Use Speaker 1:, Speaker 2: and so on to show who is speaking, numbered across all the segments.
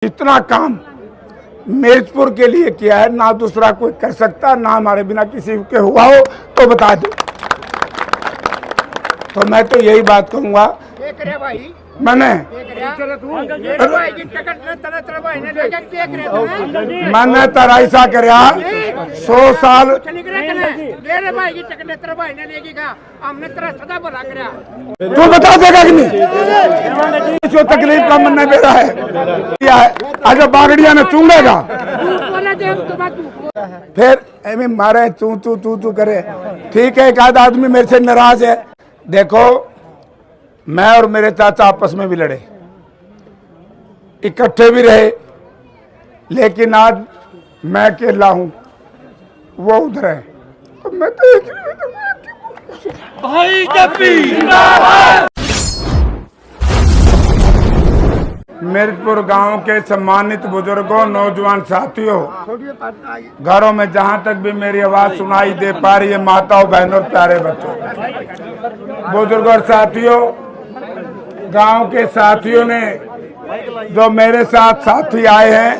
Speaker 1: जितना काम मिर्जपुर के लिए किया है ना दूसरा कोई कर सकता, ना हमारे बिना किसी के हुआ हो तो बता दो। तो मैं तो यही बात कहूंगा, मैंने तर ऐसा कर 100 साल तू बता देगा कि नहीं जो तकलीफ का मन मेरा है आज बागड़िया ने चूंगेगा फिर मारे तू करे। ठीक है, एक आध आदमी मेरे से नाराज है। देखो, मैं और मेरे चाचा आपस में भी लड़े, इकट्ठे भी रहे, लेकिन आज मैं अकेला हूं, वो उधर है, तो मैं तो
Speaker 2: भाई जप्पी जिंदाबाद।
Speaker 1: मिर्जपुर गांव के सम्मानित बुजुर्गों, नौजवान साथियों, घरों में जहां तक भी मेरी आवाज सुनाई दे पा रही है, माताओं, बहनों, प्यारे बच्चों, बुजुर्गों और साथियों, गांव के साथियों ने जो मेरे साथ साथी आए हैं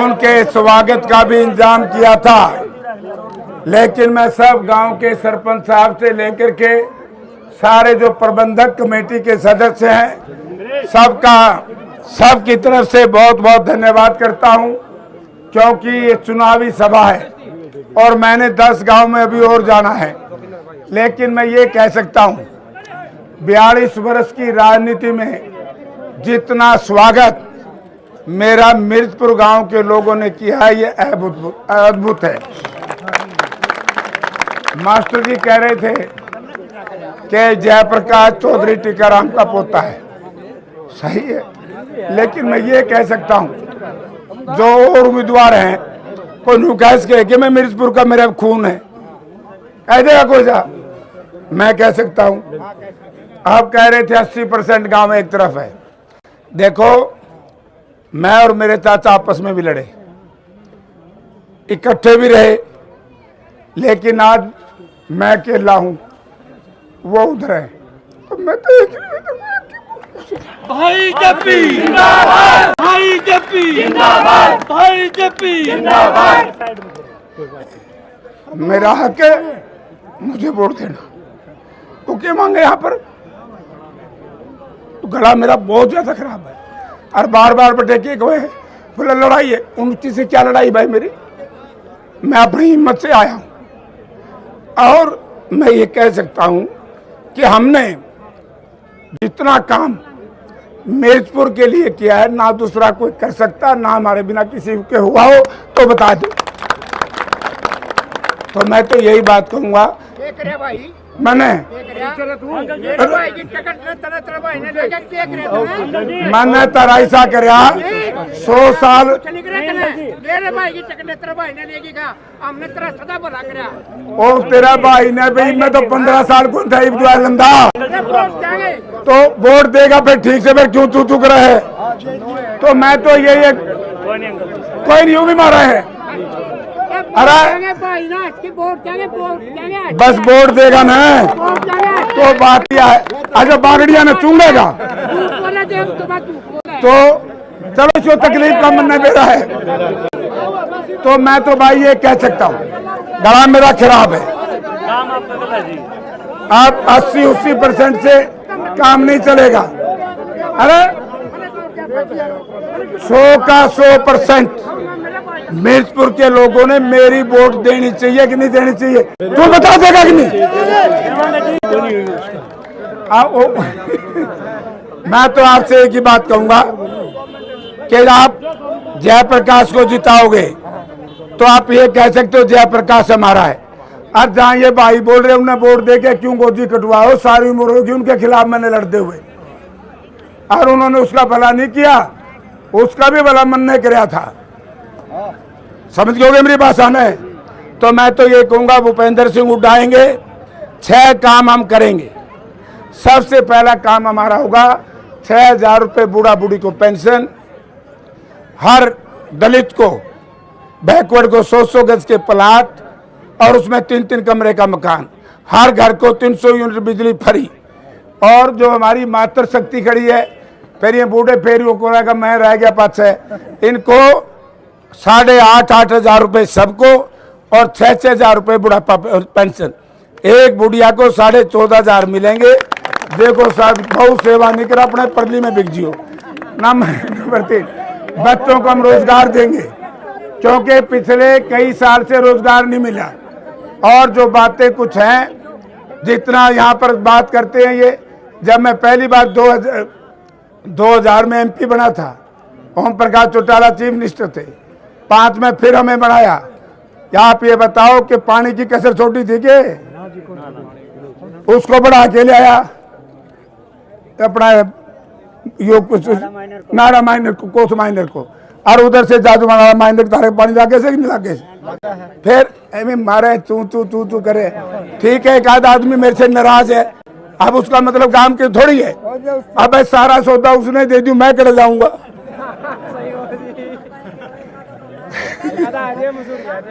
Speaker 1: उनके स्वागत का भी इंतजाम किया था, लेकिन मैं सब गांव के सरपंच साहब से लेकर के सारे जो प्रबंधक कमेटी के सदस्य हैं सबकी तरफ से बहुत बहुत धन्यवाद करता हूं, क्योंकि ये चुनावी सभा है और मैंने 10 गांव में अभी और जाना है। लेकिन मैं ये कह सकता हूं, 42 वर्ष की राजनीति में जितना स्वागत मेरा मिर्जपुर गांव के लोगों ने किया है, ये अद्भुत है। मास्टर जी कह रहे थे कि जयप्रकाश चौधरी टीकाराम का पोता है, सही है, लेकिन मैं ये कह सकता हूं जो और उम्मीदवार हैं, कोई नुकैस कहे कि मैं मिर्जपुर का मेरा खून है, कह देगा कोई जा, मैं कह सकता हूं। आप कह रहे थे 80% गांव एक तरफ है। देखो, मैं और मेरे चाचा आपस में भी लड़े, इकट्ठे भी रहे, लेकिन आज मैं अकेला हूं, वो उधर है, तो मैं तो
Speaker 2: भाई जप्पी जिंदाबाद, भाई जप्पी जिंदाबाद, भाई जप्पी जिंदाबाद।
Speaker 1: मेरा हक है, मुझे वोट देना। तो क्या मांगे यहाँ पर? तो गला मेरा बहुत ज्यादा खराब है और बार बार बटेके गए बोला लड़ाई है। उनकी से क्या लड़ाई भाई मेरी? मैं अपनी हिम्मत से आया हूं और मैं ये कह सकता हूं कि हमने जितना काम मिर्जपुर के लिए किया है ना दूसरा कोई कर सकता, ना हमारे बिना किसी के हुआ हो तो बता दो। तो मैं तो यही बात कहूंगा, मैंने तर ऐसा कर 100 साल और तेरा भाई ने भी, मैं तो 15 साल को था लंदा, तो वोट देगा फिर ठीक से, फिर क्यों तू कर रहा है? तो मैं तो यही कोई नहीं भी मारा है, अरे बस वोट देगा ना तो बात क्या है? अच्छा बागड़िया ने चूंगेगा तो चलो, जो तकलीफ का मन मेरा है, तो मैं तो भाई ये कह सकता हूँ, गला मेरा खराब है। आप 80% से काम नहीं चलेगा। अरे 100 का 100% मिर्जपुर के लोगों ने मेरी वोट देनी चाहिए कि नहीं देनी चाहिए? तू बता देगा कि नहीं? मैं तो आपसे एक ही बात कहूंगा कि आप जयप्रकाश को जिताओगे तो आप ये कह सकते हो जयप्रकाश हमारा है। आज जहाँ ये भाई बोल रहे उन्हें वोट दे के क्यों गोदी कटवाओ, सारी उम्र होगी उनके खिलाफ मैंने लड़ते हुए और उन्होंने उसका भला नहीं किया, उसका भी भला मन नहीं कराया था। समझ गए मेरी भाषा में? तो मैं तो ये कहूंगा, भूपेंद्र सिंह उठाएंगे, 6 काम हम करेंगे। सबसे पहला काम हमारा होगा 6000 रुपये बूढ़ा बूढ़ी को पेंशन, हर दलित को बैकवर्ड को 100 गज के प्लाट और उसमें 3-3 कमरे का मकान, हर घर को 300 यूनिट बिजली फ्री, और जो हमारी मातृ शक्ति खड़ी है फिर ये बूढ़े फेरियों को रहेगा, मैं रह गया पाछे। इनको 8,500 रुपये सबको और 6,000 रुपये बुढ़ापा पेंशन। एक बुढ़िया को 14,500 मिलेंगे। देखो साहब, बहुत सेवा नहीं करा, अपने परली में बिक जियो। नंबर 3, बच्चों को हम रोजगार देंगे, क्योंकि पिछले कई साल से रोजगार नहीं मिला। और जो बातें कुछ हैं, जितना यहाँ पर बात करते हैं, ये जब मैं पहली बार 2000 में MP बना था, ओम प्रकाश चौटाला चीफ मिनिस्टर थे। 5 में फिर हमें बनाया। आप ये बताओ कि पानी की कसर छोटी थी के उसको बढ़ा के ले आया अपना नारा माइनर को, कोस माइनर को, और उधर से जादू माइनर तारे पानी लागे से नहीं लागे। फिर एम मारे तू करे। ठीक है, एक आध आदमी मेरे से नाराज है, अब उसका मतलब काम की थोड़ी है। अब सारा सौदा उसने दे दूं, मैं कर जाऊंगा।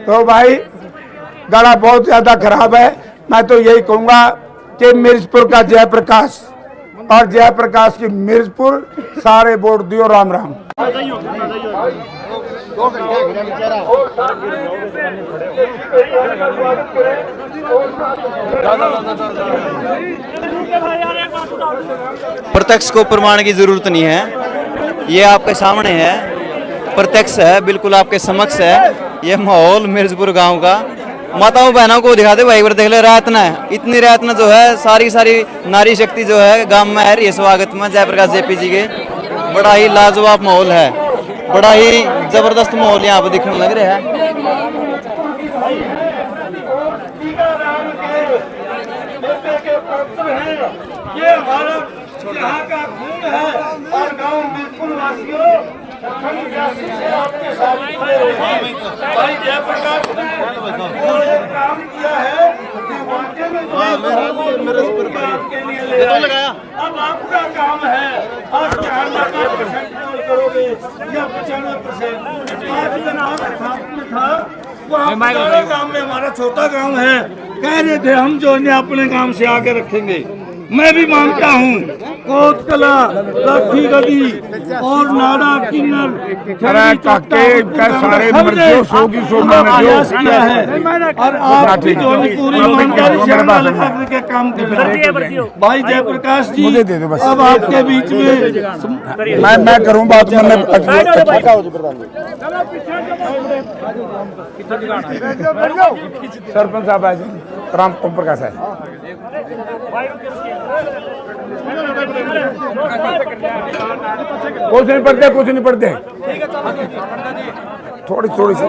Speaker 1: तो भाई गला बहुत ज्यादा खराब है। मैं तो यही कहूंगा कि मिर्जपुर का जयप्रकाश और जयप्रकाश की मिर्जपुर सारे वोट दियो। राम राम।
Speaker 3: प्रत्यक्ष को प्रमाण की जरूरत नहीं है, ये आपके सामने है, प्रत्यक्ष है, बिल्कुल आपके समक्ष है। ये माहौल मिर्जपुर गांव का, माताओं बहनों को दिखाते भाई बार देख ले। रात ना इतनी रात ना जो है सारी नारी शक्ति जो है गांव में है। ये स्वागत में जयप्रकाश JP जी के, बड़ा ही लाजवाब माहौल है, बड़ा ही जबरदस्त माहौल यहाँ पे दिखने लग रहा है।
Speaker 2: ये हमारा यहाँ का खून है और गांव बिल्कुल वासियों से आपके साथ भाई जयप्रकाश ने जो काम किया है कि वाकई में आपके लिए ले आए। अब आपका काम है, आप 94% करोगे या 95%। आज दिन आप साथ में था, वो हमारा गाँव में, हमारा छोटा गाँव है, कह रहे थे हम जो है अपने गाँव से आगे रखेंगे। मैं भी मानता हूँ कोतकला, लाठी गदी और नाड़ा किन्नर
Speaker 1: सारे
Speaker 2: प्रयास किया है और आप भी जो है पूरी ईमानदारी से हमारे के काम कर रहे हैं। भाई जयप्रकाश जी, अब आपके बीच में
Speaker 1: मैं करूँ बात। सरपंच साहब आए, राम ओम प्रकाश है। कुछ नहीं पढ़ते, थोड़ी सी